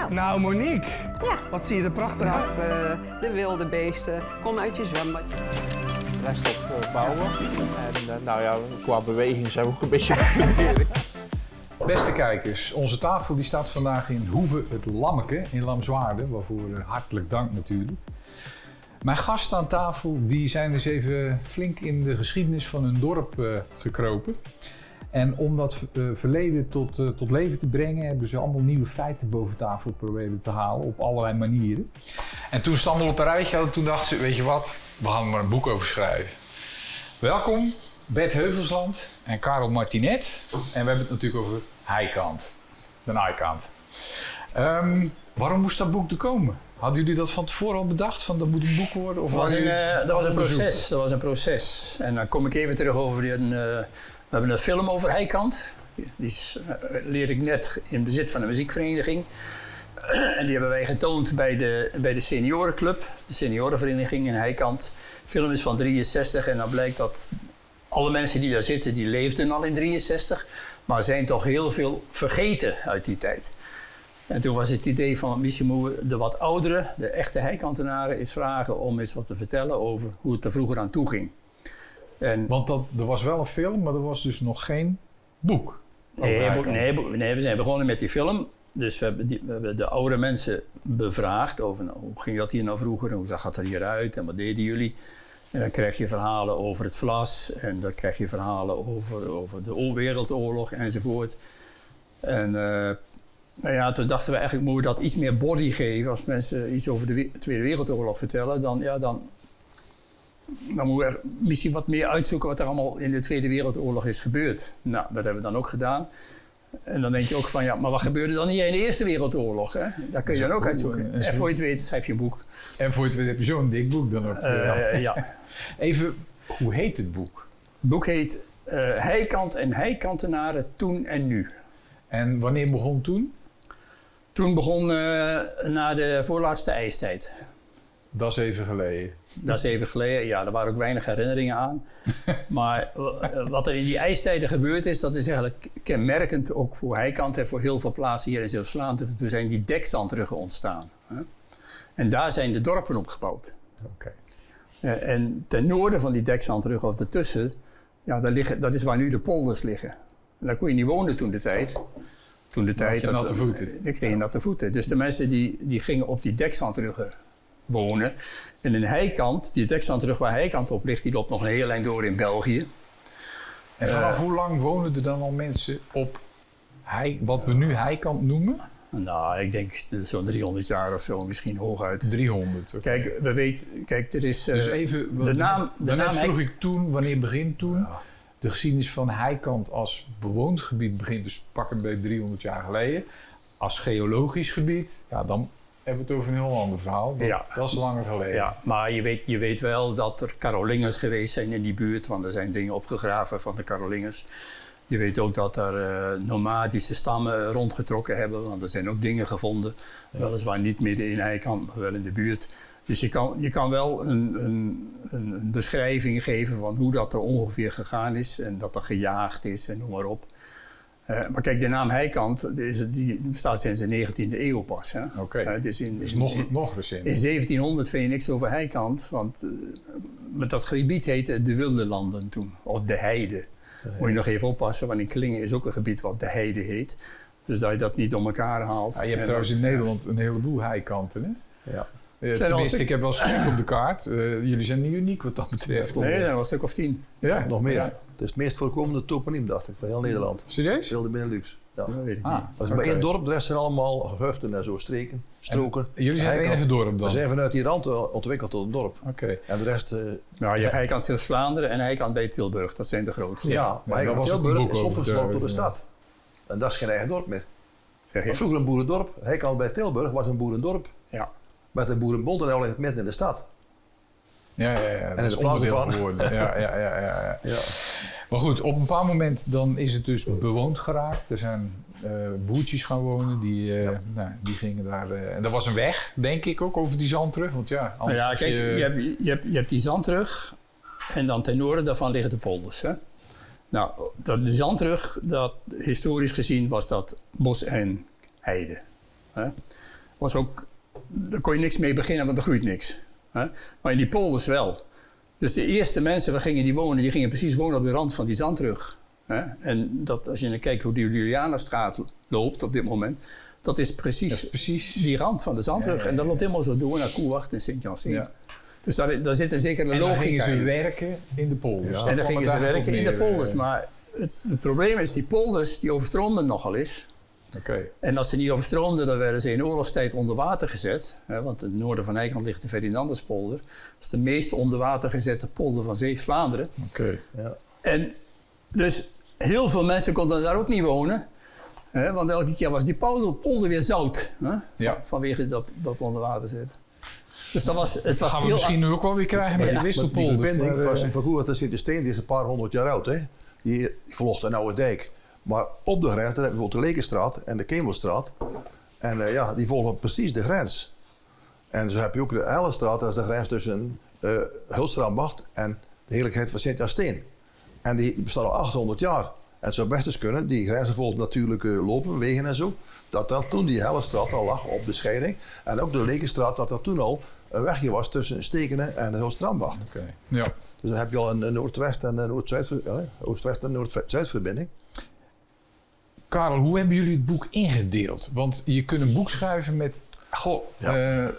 Nou, Monique. Ja. Wat zie je er prachtig uit. Raffen, de wilde beesten. Kom uit je zwembad. Rest op bouwen. En nou ja, qua beweging zijn we ook een beetje verkeerd. Beste kijkers, onze tafel die staat vandaag in Hoeve het Lammeke in Lamswaarde, waarvoor hartelijk dank natuurlijk. Mijn gasten aan tafel die zijn dus even flink in de geschiedenis van hun dorp gekropen. En om dat verleden tot leven te brengen hebben ze allemaal nieuwe feiten boven tafel proberen te halen op allerlei manieren. En toen ze het allemaal op een rijtje hadden, toen dachten ze, weet je wat, we gaan er maar een boek over schrijven. Welkom, Bert Heuvelsland en Karel Martinet. En we hebben het natuurlijk over Heikant, de naaikant. Waarom moest dat boek er komen? Hadden jullie dat van tevoren al bedacht, van dat moet een boek worden? Of Dat was een proces. En dan kom ik even terug over we hebben een film over Heikant. Die leerde ik net in bezit van een muziekvereniging. En die hebben wij getoond bij de seniorenclub, de seniorenvereniging in Heikant. De film is van 63 en dan blijkt dat alle mensen die daar zitten, die leefden al in 63. Maar zijn toch heel veel vergeten uit die tijd. En toen was het idee van misschien moeten we de wat ouderen, de echte Heikantenaren, eens vragen om eens wat te vertellen over hoe het er vroeger aan toe ging. Want er was wel een film, maar er was dus nog geen boek. Nee, we zijn begonnen met die film. Dus we hebben de oude mensen bevraagd over hoe ging dat hier nou vroeger en hoe zag het er hieruit en wat deden jullie. En dan krijg je verhalen over het vlas en dan krijg je verhalen over de Wereldoorlog enzovoort. En toen dachten we eigenlijk moeten we dat iets meer body geven. Als mensen iets over de Tweede Wereldoorlog vertellen, dan moeten we misschien wat meer uitzoeken wat er allemaal in de Tweede Wereldoorlog is gebeurd. Nou, dat hebben we dan ook gedaan. En dan denk je ook van, ja, maar wat gebeurde dan hier in de Eerste Wereldoorlog? Hè? Daar kun je dan ook uitzoeken. En voor je het weet schrijf je een boek. En voor je het weet heb je zo'n dik boek dan ook. Ja. Even, hoe heet het boek? Het boek heet Heikant en Heikantenaren toen en nu. En wanneer begon toen? Toen begon na de voorlaatste ijstijd. Dat is even geleden. Dat is even geleden, ja, er waren ook weinig herinneringen aan. Maar wat er in die ijstijden gebeurd is, dat is eigenlijk kenmerkend ook voor Heikant en voor heel veel plaatsen hier in Zeeuws-Vlaanderen. Toen zijn die dekzandruggen ontstaan. Hè? En daar zijn de dorpen op gebouwd. Okay. En ten noorden van die dekzandruggen of ertussen, ja, dat is waar nu de polders liggen. En daar kon je niet wonen toen de tijd. Dan kreeg je natte voeten. Dus de mensen die gingen op die dekzandruggen wonen. En in Heikant, die dekzandrug waar Heikant op ligt, die loopt nog een hele lijn door in België. En vanaf hoe lang wonen er dan al mensen op wat we nu Heikant noemen? Nou, ik denk zo'n 300 jaar of zo, misschien hooguit. 300. Okay. Kijk, er is... dus even, daarnet vroeg ik toen, wanneer begint toen? Ja. De geschiedenis van Heikant als bewoond gebied begint dus pakken bij 300 jaar geleden. Als geologisch gebied, ja, dan hebben we het over een heel ander verhaal. Dat is langer geleden. Ja, maar je weet wel dat er Carolingers geweest zijn in die buurt, want er zijn dingen opgegraven van de Carolingers. Je weet ook dat er nomadische stammen rondgetrokken hebben, want er zijn ook dingen gevonden. Ja. Weliswaar niet midden in Heikant, maar wel in de buurt. Dus je kan wel een beschrijving geven van hoe dat er ongeveer gegaan is en dat er gejaagd is en noem maar op. Maar kijk, de naam Heikant die bestaat sinds de 19e eeuw pas. Oké. Dus nog recent. In 1700 vind je niks over Heikant, want met dat gebied heette de Wilde Landen toen, of de Heide. Moet je nog even oppassen, want in Klingen is ook een gebied wat de Heide heet. Dus dat je dat niet door elkaar haalt. Ja, je hebt trouwens in Nederland een heleboel heikanten, hè? Ja. Tenminste, ik heb wel eens gekeken op de kaart. Jullie zijn niet uniek wat dat betreft. Nee, er zijn wel een stuk of 10. Ja. Nog meer. Ja. Het is het meest voorkomende toponiem, dacht ik, van heel Nederland. Serieus? Heel de Benelux. Ja. Dat weet ik niet. Dat is maar één dorp, de rest zijn allemaal gehuchten en zo, streken, stroken. En jullie zijn het enige dorp dan? We zijn vanuit die rand ontwikkeld tot een dorp. Oké. En de rest... Nou, je hebt Heikant Zeeuws-Vlaanderen en Heikant bij Tilburg. Dat zijn de grootste. Ja, maar Heikant Tilburg is opgesloten door de stad. En dat is geen eigen dorp meer. Zeg je? Vroeger een boerendorp. Heikant bij Tilburg was een boerendorp. Ja. Met een boerenbond en nou ligt het midden in de stad. Ja. En in de plaats van. Ja. Maar goed, op een bepaald moment dan is het dus bewoond geraakt. Er zijn boertjes gaan wonen, die gingen daar... en er was een weg, denk ik ook, over die zandrug. Want ja, anders kijk, je hebt die zandrug en dan ten noorden daarvan liggen de polders. Hè? Nou, de zandrug, historisch gezien was dat bos en heide. Hè. Was ook, daar kon je niks mee beginnen, want er groeit niks. Hè. Maar in die polders wel. Dus de eerste mensen waar gingen die wonen, die gingen precies wonen op de rand van die zandrug. Hè. En dat, als je dan kijkt hoe die Julianenstraat loopt op dit moment, dat is precies die rand van de zandrug. En dat loopt helemaal zo door naar Koewacht en Sint-Jansteen. Ja. Dus daar zit er zeker een logica in. En dan gingen ze werken in de polders. Ja. En dan gingen ze werken in de polders. Maar het probleem is, die polders die overstroomden nogal eens. Okay. En als ze niet overstroomden, dan werden ze in oorlogstijd onder water gezet. Hè, want het noorden van Eikant ligt de Ferdinanduspolder. Dat is de meest onder water gezette polder van Zeeuws-Vlaanderen. Okay. Ja. En dus heel veel mensen konden daar ook niet wonen. Hè, want elke keer was die polder weer zout. Hè, vanwege dat onder water zetten. Dus dat was, het was gaan we misschien nu ook wel weer krijgen met de wisselpolders. Die verbinding van Koewacht en Sint-Jansteen die is een paar honderd jaar oud. Hè? Die verlocht een oude dijk. Maar op de grens, daar heb je bijvoorbeeld de Lekenstraat en de Kemelstraat. En die volgen precies de grens. En zo heb je ook de Ellenstraat, dat is de grens tussen Hulstraambacht en de heerlijkheid van Sint-Jansteen. En die bestaat al 800 jaar. En het zou best eens kunnen, die grenzen volgen natuurlijk lopen, wegen en zo. Dat toen die Hellestraat al lag op de scheiding. En ook de Lekenstraat, dat toen al een wegje was tussen Stekenen en de Hulstraambacht. Okay. Ja. Dus dan heb je al een Noordwest- en een Noord-Zuid, Oost-West- en Noord-Zuidverbinding. Karel, hoe hebben jullie het boek ingedeeld? Want je kunt een boek schrijven met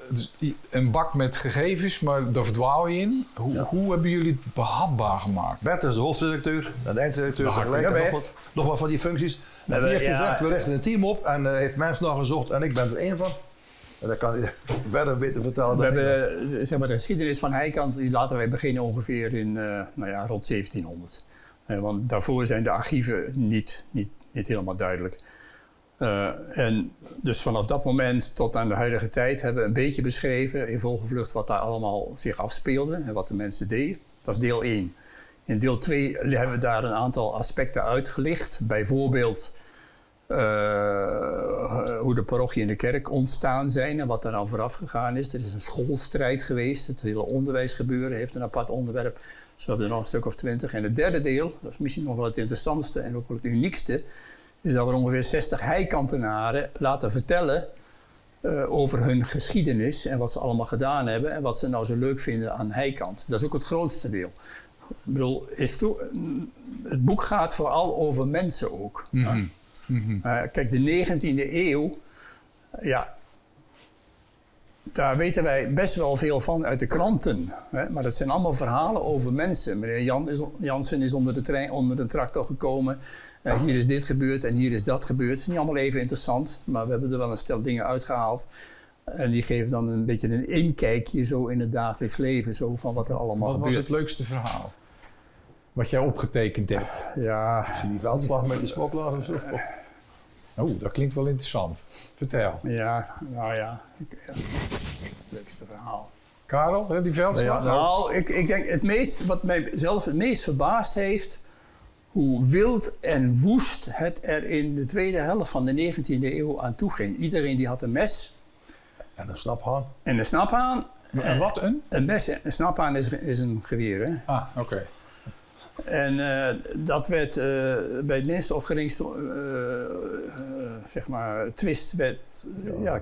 dus een bak met gegevens, maar daar verdwaal je in. Hoe hebben jullie het behapbaar gemaakt? Bert is de hoofdredacteur en de eindredacteur tegelijk. En nog wat van die functies. En die heeft gezegd, we richten een team op en heeft mensen nog gezocht en ik ben er één van. En dat kan hij verder beter vertellen. We hebben zeg maar, de geschiedenis van Heikant, die laten wij beginnen ongeveer in rond 1700. Want daarvoor zijn de archieven niet helemaal duidelijk. En dus vanaf dat moment tot aan de huidige tijd hebben we een beetje beschreven in volgevlucht wat daar allemaal zich afspeelde en wat de mensen deden. Dat is deel 1. In deel 2 hebben we daar een aantal aspecten uitgelicht. Bijvoorbeeld hoe de parochie en de kerk ontstaan zijn en wat daar dan vooraf gegaan is. Er is een schoolstrijd geweest. Het hele onderwijsgebeuren heeft een apart onderwerp. Dus we hebben er nog een stuk of 20. En het derde deel, dat is misschien nog wel het interessantste en ook wel het uniekste, is dat we ongeveer 60 heikantenaren laten vertellen over hun geschiedenis en wat ze allemaal gedaan hebben en wat ze nou zo leuk vinden aan Heikant. Dat is ook het grootste deel. Ik bedoel, het boek gaat vooral over mensen ook. Mm-hmm. Mm-hmm. Kijk, de 19e eeuw, daar weten wij best wel veel van uit de kranten. Hè? Maar dat zijn allemaal verhalen over mensen. Meneer Jansen is onder de tractor gekomen. Hier is dit gebeurd en hier is dat gebeurd. Het is niet allemaal even interessant, maar we hebben er wel een stel dingen uitgehaald. En die geven dan een beetje een inkijkje zo in het dagelijks leven, zo van wat er allemaal gebeurt. Wat was het leukste verhaal? Wat jij opgetekend hebt? Ja. Zie je die veldslag met die smoklaar of zo? Oh, dat klinkt wel interessant. Vertel. Ja, nou ja. Het leukste verhaal. Karel, die veldslag? Nou, ik denk wat mij zelf het meest verbaasd heeft, hoe wild en woest het er in de tweede helft van de 19e eeuw aan toe ging. Iedereen die had een mes. En een snaphaan. En een snaphaan. En wat een? Een mes, een snaphaan is een geweer, hè? Ah, oké. En dat werd bij het minste of geringste twist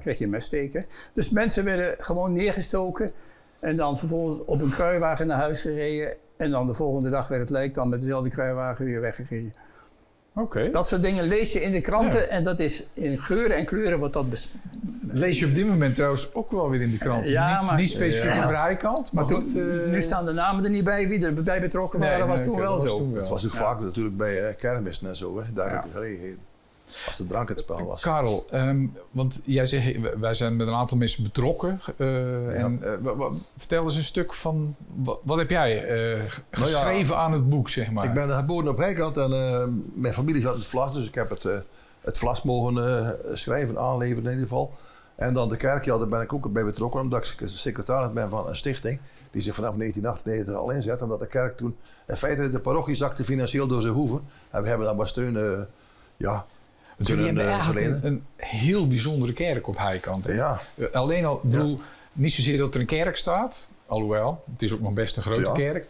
kreeg je een messteken. Dus mensen werden gewoon neergestoken en dan vervolgens op een kruiwagen naar huis gereden. En dan de volgende dag werd het lijk dan met dezelfde kruiwagen weer weggereden. Okay. Dat soort dingen lees je in de kranten en dat is in geuren en kleuren wat dat lees je op dit moment trouwens ook wel weer in de kranten. Ja, niet specifiek over Heikant. Maar nu staan de namen er niet bij. Wie erbij betrokken waren, was toen wel zo. Het was ook vaak natuurlijk bij kermissen en zo. Hè. Daar heb je gelegen. Als de drank het spel was. Karel, want jij zegt, wij zijn met een aantal mensen betrokken. Vertel eens een stuk van, wat heb jij geschreven aan het boek, zeg maar? Ik ben geboren op Heikant en mijn familie zat in het Vlas, dus ik heb het Vlas mogen schrijven, aanleveren in ieder geval. En dan de kerk, daar ben ik ook bij betrokken, omdat ik secretaris ben van een stichting die zich vanaf 1998 al inzet, omdat de kerk toen in feite de parochie zakte financieel door zijn hoeven. En we hebben dan wat steun, jullie hebben eigenlijk een heel bijzondere kerk op Heikant. Ja. Alleen al, bedoel, niet zozeer dat er een kerk staat, alhoewel, het is ook nog best een grote kerk.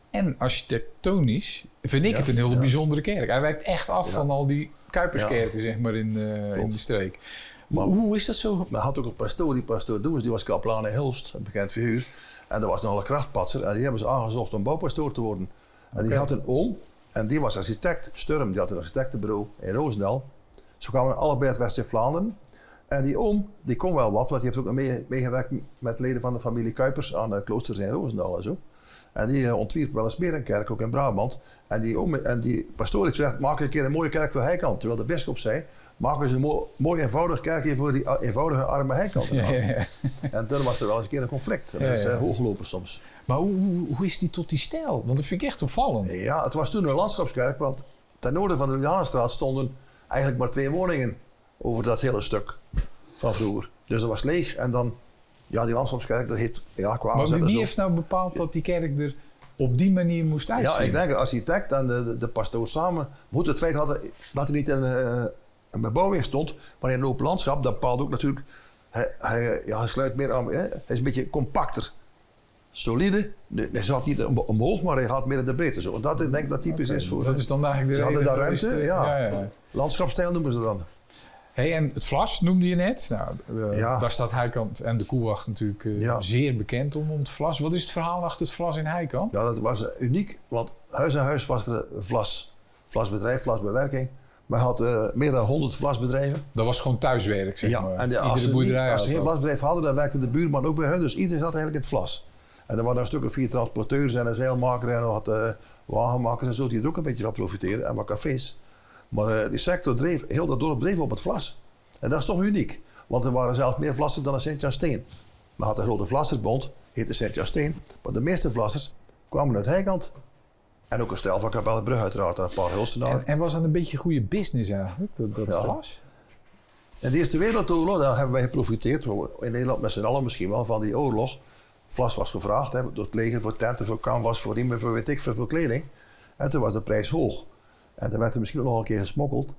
En architectonisch vind ik het een hele bijzondere kerk. Hij wijkt echt af van al die Kuiperskerken, zeg maar, in de streek. Maar Hoe is dat zo? men had ook een pastoor, die pastoor Doens, die was kapelaan in Hulst, een bekend figuur. En dat was nogal een krachtpatser en die hebben ze aangezocht om bouwpastoor te worden. En die had een oom en die was architect, Sturm, die had een architectenbureau in Roosendaal. Ze kwamen allebei uit West-Vlaanderen. En die oom, die kon wel wat, want die heeft ook nog meegewerkt met leden van de familie Kuipers aan kloosters in Roosendaal en zo. En die ontwierp wel eens meer een kerk, ook in Brabant. En die oom en die pastoor heeft gezegd, maak een keer een mooie kerk voor Heikant. Terwijl de bisschop zei, maak eens een mooi eenvoudig kerkje voor die eenvoudige arme Heikant. Ja. En toen was er wel eens een keer een conflict. Dat is hooglopen soms. Maar hoe is die tot die stijl? Want dat vind ik echt opvallend. Ja, het was toen een landschapskerk, want ten noorden van de Julianenstraat stonden eigenlijk maar 2 woningen over dat hele stuk van vroeger. Dus dat was leeg en dan, ja, die landschapskerk, dat heet, ja, qua Maar aanzet en wie zo. heeft nou bepaald dat die kerk er op die manier moest uitzien? Ja, ik denk de architect en de pastoor samen. Moet het feit dat er niet een bebouwing stond, maar in een open landschap, dat bepaalt ook natuurlijk. Hij sluit meer aan. Hij is een beetje compacter. Solide. Hij zat niet omhoog, maar hij gaat meer in de breedte. Zo. Dat ik denk dat typisch is voor. Dat is dan eigenlijk de Ze hadden reden daar geweest, ruimte, ja. Landschapsstijl noemen ze dan. Hey, en het Vlas noemde je net. Nou, Ja. Daar staat Heikant en de Koewacht natuurlijk zeer bekend om het Vlas. Wat is het verhaal achter het Vlas in Heikant? Ja, dat was uniek, want huis aan huis was er vlasbedrijf, vlasbewerking. Maar had meer dan 100 vlasbedrijven. Dat was gewoon thuiswerk, zeg Ja, maar. en als Iedere ze boerderij als ze had geen dat. vlasbedrijf hadden, dan werkte de buurman ook bij hun. Dus iedereen zat eigenlijk in het vlas. En er waren een stuk of 4 transporteurs en een zeilmaker en wat wagenmakers en zo die er ook een beetje van profiteren. En wat cafés. Maar die sector dreef, heel dat dorp dreef op het vlas. En dat is toch uniek. Want er waren zelfs meer vlassers dan een Sint-Jan-Steen. Maar had een grote vlassersbond, heette Sint-Jan-Steen. Maar de meeste vlassers kwamen uit Heikant. En ook een stel van Kapellenbrug uiteraard en een paar Hulstenaren. En was dat een beetje goede business eigenlijk, dat Ja. Vlas? In de Eerste Wereldoorlog, daar hebben wij geprofiteerd. In Nederland met z'n allen misschien wel van die oorlog. Vlas was gevraagd door het leger voor tenten, voor canvas, voor riemen, voor weet ik veel, voor kleding. En toen was de prijs hoog. En dan werd er misschien nog een keer gesmokkeld.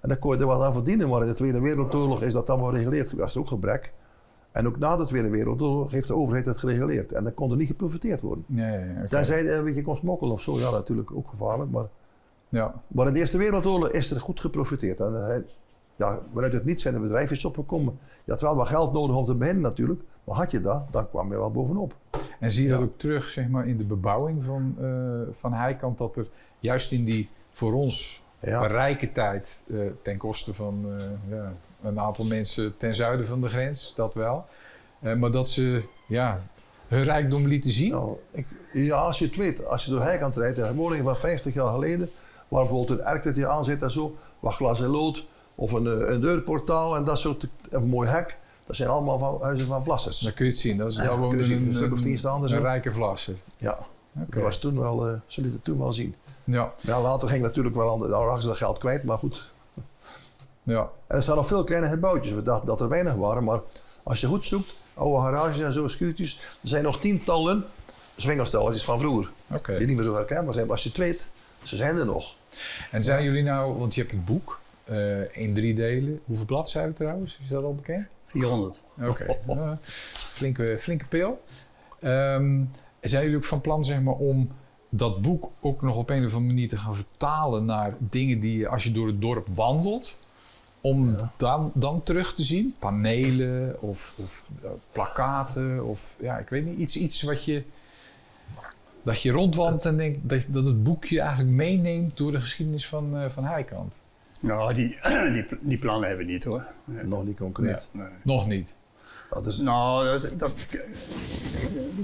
En dan kon je er wat aan verdienen, maar in de Tweede Wereldoorlog is dat allemaal gereguleerd. Er was er ook gebrek. En ook na de Tweede Wereldoorlog heeft de overheid het gereguleerd. En dan kon er niet geprofiteerd worden. Nee, Tenzij je een beetje kon smokkelen of zo, ja, natuurlijk ook gevaarlijk. Maar Ja. in de Eerste Wereldoorlog is er goed geprofiteerd. En vanuit het niets zijn de bedrijfjes opgekomen. Je had wel wat geld nodig om te beginnen natuurlijk. Maar had je dat, dan kwam je wel bovenop. En zie je dat ook terug, zeg maar, in de bebouwing van Heikant, dat er juist in die voor ons rijke tijd ten koste van een aantal mensen ten zuiden van de grens, dat wel. Maar dat ze hun rijkdom lieten zien. Nou, als je het weet, als je door Heikant rijdt, en woningen van 50 jaar geleden, waar bijvoorbeeld een erkentje aan zit en zo, wat glas en lood, of een deurportaal en dat soort, een mooi hek, dat zijn allemaal huizen van vlassers. Dan kun je het zien. Dat is gewoon kun je zien, een stuk of 10 staan er zo. een rijke vlasser. Ja, Oké. dat was toen wel, ze lieten het toen wel zien. Ja, Ja, later ging natuurlijk wel, daar raakten ze dat geld kwijt, maar goed. ja. En er staan nog veel kleine gebouwtjes. We dachten dat er weinig waren, maar als je goed zoekt, oude garages en zo, schuurtjes, er zijn nog tientallen zwingerstalletjes van vroeger. Oké. Die niet meer zo herkenbaar zijn, maar als je het weet, ze zijn er nog. En zijn jullie nou, want je hebt het boek in 3 delen. Hoeveel bladzijden trouwens? Is dat al bekend? 400. Oké. Flinke pil. Zijn jullie ook van plan, zeg maar, om dat boek ook nog op een of andere manier te gaan vertalen naar dingen die je, als je door het dorp wandelt, om dan terug te zien? Panelen of plakkaten of ik weet niet, iets wat je, dat je rondwandelt en denkt dat het boekje eigenlijk meeneemt door de geschiedenis van Heikant. Nou, die plannen hebben we niet hoor. Nee. Nog niet concreet. Nee. Nog niet. Dat is, Nou, dat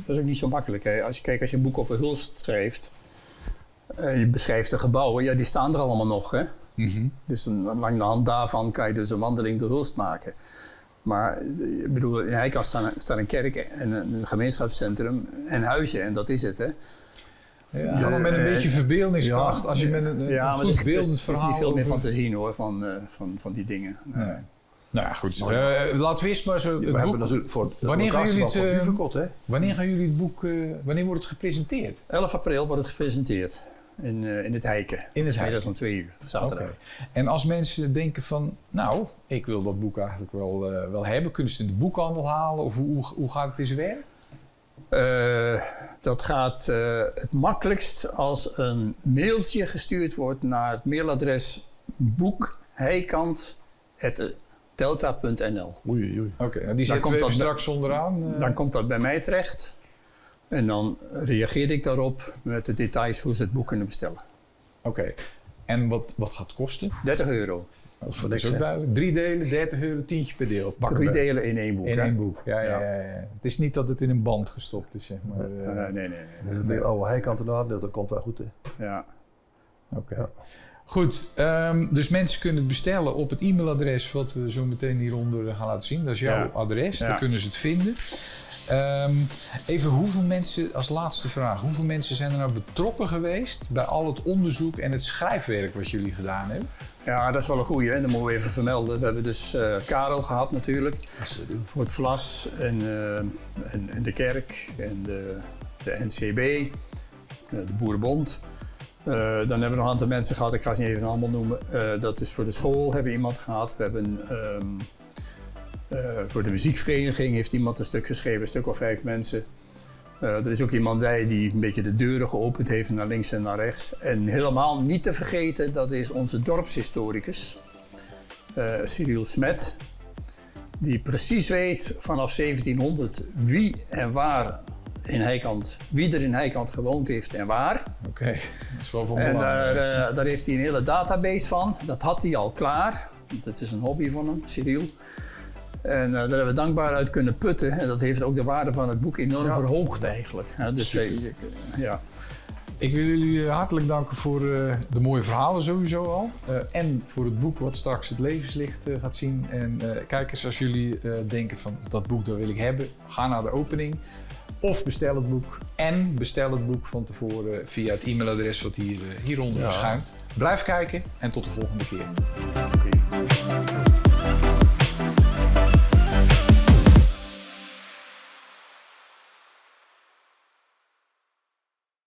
is ook niet zo makkelijk. Hè. Als je een boek over Hulst schrijft, je beschrijft de gebouwen, die staan er allemaal nog. Hè? Dus aan de hand daarvan kan je dus een wandeling door Hulst maken. Maar ik bedoel, in Heikant staat een kerk en een gemeenschapscentrum en huizen en dat is het. Hè. Ja, maar met een beetje verbeeldingskracht. Als je met een goed beeldend verhaal... Er is niet veel meer over- van te zien hoor, van die dingen. Nee. Nou ja, goed. Laten we eerst maar zo we het hebben boek... natuurlijk voor Wanneer gaan jullie voor het, Duvekot, hè? Wanneer gaan jullie het boek... wanneer wordt het gepresenteerd? 11 april wordt het gepresenteerd in het Heiken. In het Heiken. Middags om 2 uur, zaterdag. Oké. En als mensen denken van... Nou, ik wil dat boek eigenlijk wel hebben. Kunnen ze het in de boekhandel halen? Of hoe gaat het in zijn werk? Dat gaat het makkelijkst als een mailtje gestuurd wordt naar het mailadres boekheikant@tafel.be. delta.nl. Oei. Oké, nou, die Dan zetten komt we dat even bij- straks onderaan. Dan komt dat bij mij terecht. En dan reageer ik daarop met de details hoe ze het boek kunnen bestellen. Oké. En wat gaat het kosten? €30. Dat voor is niks, ook hè? duidelijk. 3 delen, €30, tientje per deel. Pakken 3 we. delen in 1 boek. In hè? 1 boek, ja. Ja. Het is niet dat het in een band gestopt is, zeg maar. Nee. De oude heikanten dat komt wel goed. Hè. Ja. Oké. Ja. Goed, dus mensen kunnen het bestellen op het e-mailadres wat we zo meteen hieronder gaan laten zien. Dat is jouw Ja. adres, Ja. daar kunnen ze het vinden. Even hoeveel mensen, als laatste vraag, hoeveel mensen zijn er nou betrokken geweest bij al het onderzoek en het schrijfwerk wat jullie gedaan hebben? Ja, dat is wel een goeie, hè? Dat moeten we even vermelden. We hebben dus Karel gehad natuurlijk, voor het Vlas en de kerk en de NCB, de Boerenbond. Dan hebben we nog een aantal mensen gehad, ik ga ze niet even allemaal noemen. Dat is voor de school hebben we iemand gehad. We hebben voor de muziekvereniging heeft iemand een stuk geschreven, een stuk of 5 mensen. Er is ook iemand bij die een beetje de deuren geopend heeft naar links en naar rechts. En helemaal niet te vergeten, dat is onze dorpshistoricus, Cyril Smet. Die precies weet vanaf 1700 wie en waar wie er in Heikant gewoond heeft en waar. Oké, dat is wel van En belang. daar heeft hij een hele database van. Dat had hij al klaar. Dat is een hobby van hem, Cyril. En daar hebben we dankbaar uit kunnen putten. En dat heeft ook de waarde van het boek enorm verhoogd eigenlijk. Ja, dus ja. Ik wil jullie hartelijk danken voor de mooie verhalen sowieso al. En voor het boek wat straks het levenslicht gaat zien. En kijk eens, als jullie denken van dat boek dat wil ik hebben, ga naar de opening. Of bestel het boek. En bestel het boek van tevoren via het e-mailadres wat hieronder verschijnt. Blijf kijken en tot de volgende keer. Oké.